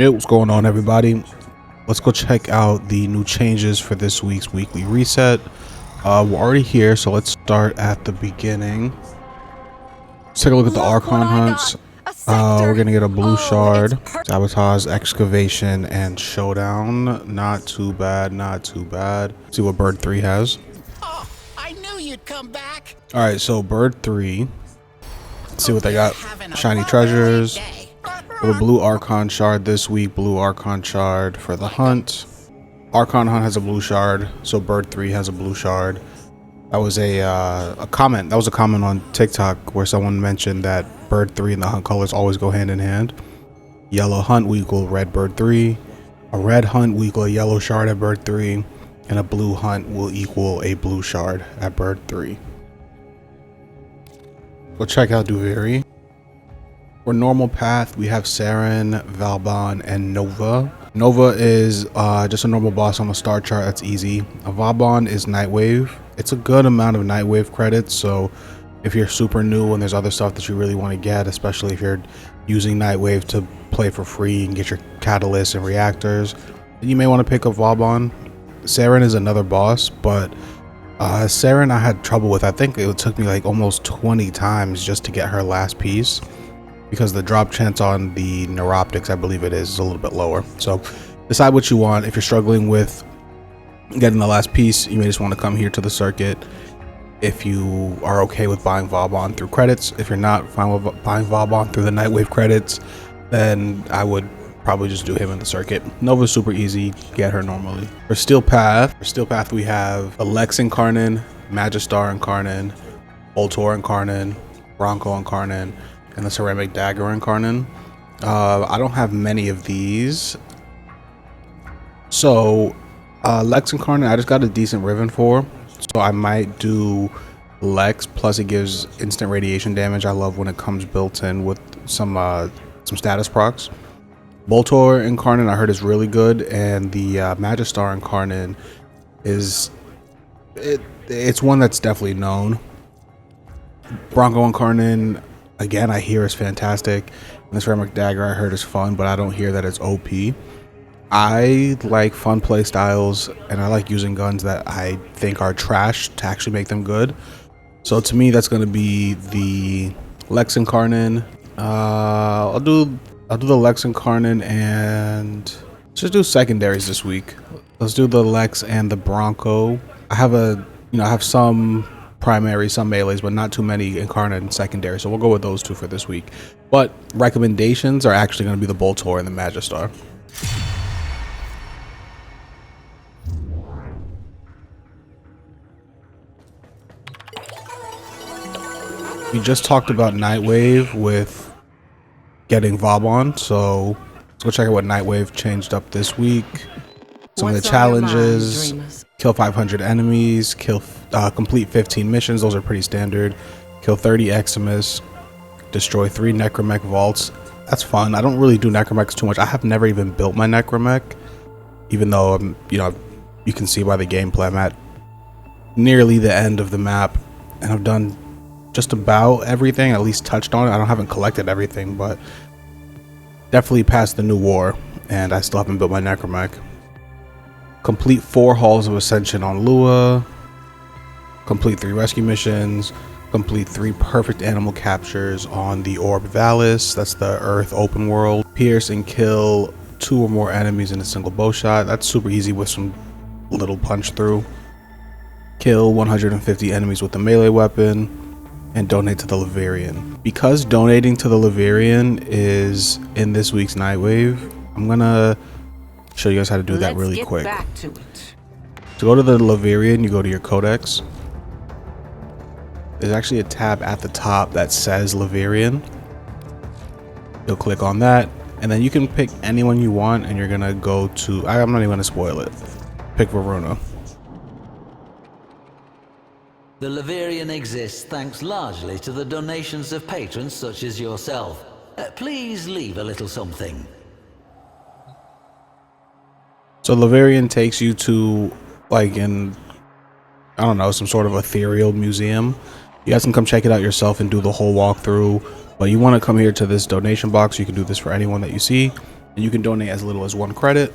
Hey, what's going on, everybody? Let's go check out the new changes for this week's weekly reset. We're already here, so let's start at the beginning. Let's take a look at the Archon hunts. We're gonna get a blue shard, sabotage, excavation, and showdown. Not too bad, not too bad. Let's see what bird 3 has. Oh, I knew you'd come back. All right, so bird 3. Let's see what they got. Shiny treasures. With a blue Archon shard this week, blue Archon shard for the hunt. Archon hunt has a blue shard, so bird 3 has a blue shard. That was a comment. That was a comment on TikTok where someone mentioned that bird 3 and the hunt colors always go hand in hand. Yellow hunt will equal red bird 3. A red hunt will equal a yellow shard at bird 3, and a blue hunt will equal a blue shard at bird 3. Go check out Duviri. For normal path, we have Saren, Valbon, and Nova. Nova is just a normal boss on the star chart. That's easy. Valbon is Nightwave. It's a good amount of Nightwave credits, so if you're super new and there's other stuff that you really want to get, especially if you're using Nightwave to play for free and get your catalysts and reactors, you may want to pick up Valbon. Saren is another boss, but Saren I had trouble with. I think it took me like almost 20 times just to get her last piece, because the drop chance on the neuroptics, I believe it is a little bit lower. So decide what you want. If you're struggling with getting the last piece, you may just want to come here to the circuit. If you are okay with buying Valbon through credits, if you're not fine with buying Valbon through the Nightwave credits, then I would probably just do him in the circuit. Nova's super easy, get her normally. For Steel Path, we have Alex Incarnin, Magistar Incarnin, Voltor Incarnin, Bronco Incarnin, and the Ceramic Dagger Incarnin. I don't have many of these, so Lex Incarnin I just got a decent Riven for, so I might do Lex, plus it gives instant radiation damage. I love when it comes built in with some status procs. Voltor Incarnin I heard is really good, and the Magistar Incarnin is it's one that's definitely known. Bronco Incarnin, again, I hear is fantastic. And the Ceramic Dagger I heard is fun, but I don't hear that it's OP. I like fun play styles, and I like using guns that I think are trash to actually make them good. So to me, that's going to be the Lex Incarnin. I'll do the Lex Incarnin, and let's just do secondaries this week. Let's do the Lex and the Bronco. I have some primary, some melees, but not too many Incarnate and secondary, so we'll go with those two for this week. But recommendations are actually going to be the Voltor and the Magistar. We just talked about Nightwave with getting Valbon, so let's go check out what Nightwave changed up this week. Some of the challenges: kill 500 enemies, complete 15 missions. Those are pretty standard. Kill 30 Eximus, destroy 3 Necromech vaults. That's fun. I don't really do Necromechs too much. I have never even built my Necromech, even though you can see by the gameplay I'm at nearly the end of the map, and I've done just about everything, at least touched on it. I haven't collected everything, but definitely passed the new war, and I still haven't built my Necromech. Complete 4 Halls of Ascension on Lua. Complete 3 rescue missions. Complete 3 perfect animal captures on the Orb Valis. That's the Earth open world. Pierce and kill 2 or more enemies in a single bow shot. That's super easy with some little punch through. Kill 150 enemies with a melee weapon. And donate to the Laverian. Because donating to the Laverian is in this week's Nightwave, I'm gonna show you guys how to do that really quick. To go to the Laverian, you go to your codex. There's actually a tab at the top that says Laverian. You'll click on that, and then you can pick anyone you want, and you're gonna go to, I'm not even gonna spoil it, pick Varuna. The Laverian exists thanks largely to the donations of patrons such as yourself. Please leave a little something. So Laverian takes you to, like, I don't know, some sort of ethereal museum. You guys can come check it out yourself and do the whole walkthrough, but you want to come here to this donation box. You can do this for anyone that you see. And you can donate as little as 1 credit.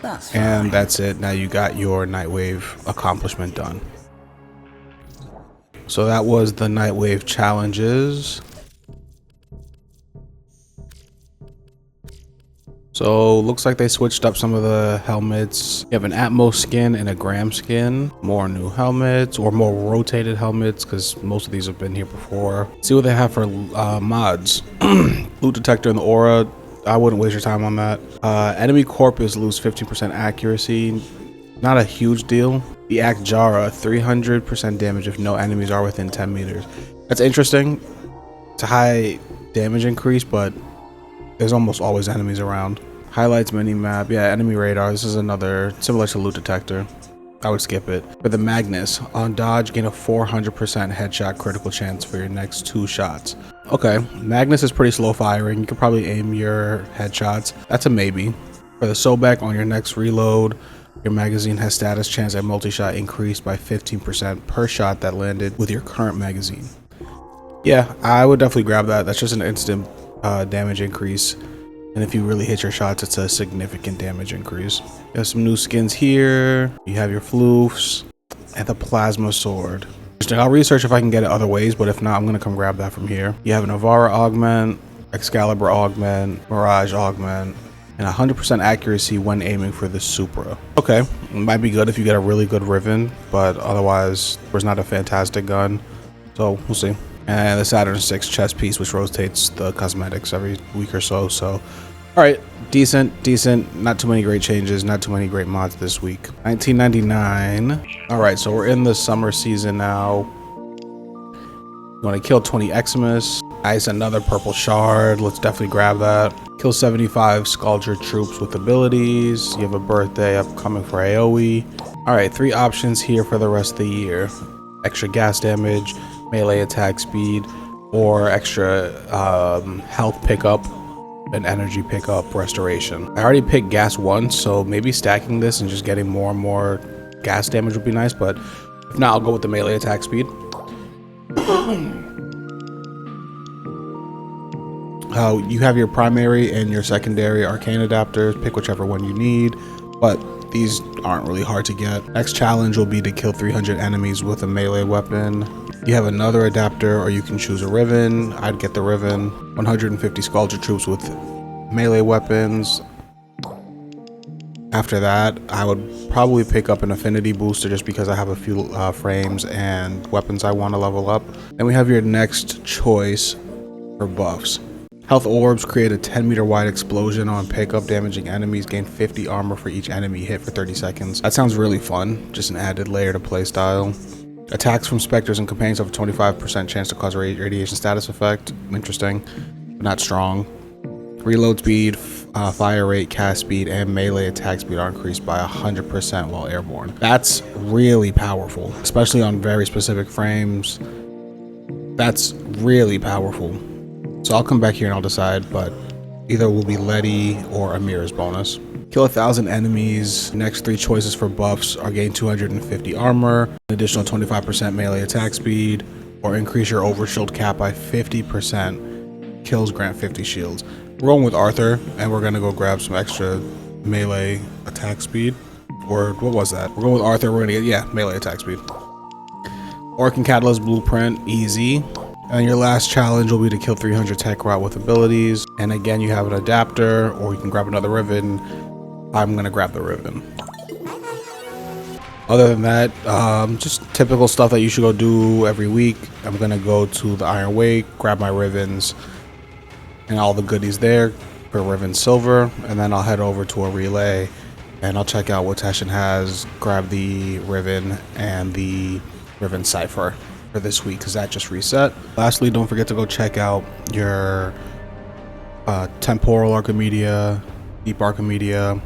That's fine. And that's it. Now you got your Nightwave accomplishment done. So that was the Nightwave challenges. So looks like they switched up some of the helmets. You have an Atmos skin and a Gram skin. More new helmets or more rotated helmets because most of these have been here before. See what they have for mods. Loot detector and the aura. I wouldn't waste your time on that. Enemy corpus lose 15% accuracy. Not a huge deal. The Act Jara, 300% damage if no enemies are within 10 meters. That's interesting. It's a high damage increase, but there's almost always enemies around. Highlights mini map. Yeah, enemy radar. This is another similar to loot detector. I would skip it. For the Magnus, on dodge, gain a 400% headshot critical chance for your next 2 shots. Okay, Magnus is pretty slow firing. You can probably aim your headshots. That's a maybe. For the Sobek, on your next reload, your magazine has status chance and multi-shot increased by 15% per shot that landed with your current magazine. Yeah, I would definitely grab that. That's just an instant damage increase. And if you really hit your shots, it's a significant damage increase. You have some new skins here. You have your floofs and the plasma sword. I'll research if I can get it other ways, but if not, I'm gonna come grab that from here. You have an Avara augment, Excalibur augment, Mirage augment, and 100% accuracy when aiming for the Supra. Okay, it might be good if you get a really good Riven, but otherwise, there's not a fantastic gun. So we'll see. And the Saturn 6 chest piece, which rotates the cosmetics every week or so. So, all right, decent. Not too many great changes, not too many great mods this week. 1999. All right, so we're in the summer season now. You want to kill 20 Eximus. Nice, another purple shard. Let's definitely grab that. Kill 75 Sculpture troops with abilities. You have a birthday upcoming for AoE. All right, 3 options here for the rest of the year. Extra gas damage, melee attack speed, or extra health pickup and energy pickup restoration. I already picked gas once, so maybe stacking this and just getting more and more gas damage would be nice, but if not, I'll go with the melee attack speed. You have your primary and your secondary arcane adapters. Pick whichever one you need, but these aren't really hard to get. Next challenge will be to kill 300 enemies with a melee weapon. You have another adapter, or you can choose a Riven. I'd get the Riven. 150 Sculpture troops with melee weapons. After that, I would probably pick up an affinity booster just because I have a few frames and weapons I want to level up. Then we have your next choice for buffs. Health orbs create a 10-meter wide explosion on pickup, damaging enemies. Gain 50 armor for each enemy hit for 30 seconds. That sounds really fun. Just an added layer to playstyle. Attacks from specters and companions have a 25% chance to cause a radiation status effect. Interesting, but not strong. Reload speed, fire rate, cast speed, and melee attack speed are increased by 100% while airborne. That's really powerful, especially on very specific frames. That's really powerful. So I'll come back here and I'll decide, but either will be Letty or Amir's bonus. Kill 1,000 enemies. Next 3 choices for buffs are gain 250 armor, an additional 25% melee attack speed, or increase your overshield cap by 50%. Kills grant 50 shields. We're going with Arthur, and we're gonna go grab some extra melee attack speed. Or what was that? We're going with Arthur. We're gonna get, yeah, melee attack speed. Orc Catalyst Blueprint, easy. And your last challenge will be to kill 300 tech rot with abilities. And again, you have an adapter, or you can grab another Riven. I'm gonna grab the Riven. Other than that, just typical stuff that you should go do every week. I'm gonna go to the Iron Wake, grab my Rivens and all the goodies there for Riven Silver, and then I'll head over to a relay and I'll check out what Teshin has, grab the Riven and the Riven Cipher for this week because that just reset. Lastly, don't forget to go check out your Temporal Archimedia, Deep Archimedia,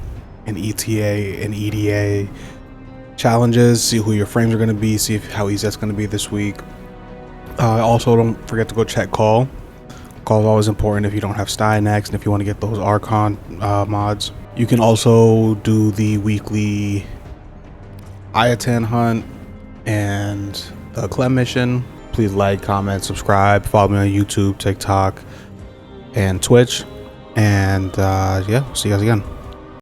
and ETA and EDA challenges. See who your frames are going to be, see how easy that's going to be this week. Also, don't forget to go check Call. Call is always important if you don't have Stynex and if you want to get those Archon mods. You can also do the weekly Iatan hunt and the Clem mission. Please like, comment, subscribe, follow me on YouTube, TikTok, and Twitch. And yeah, see you guys again.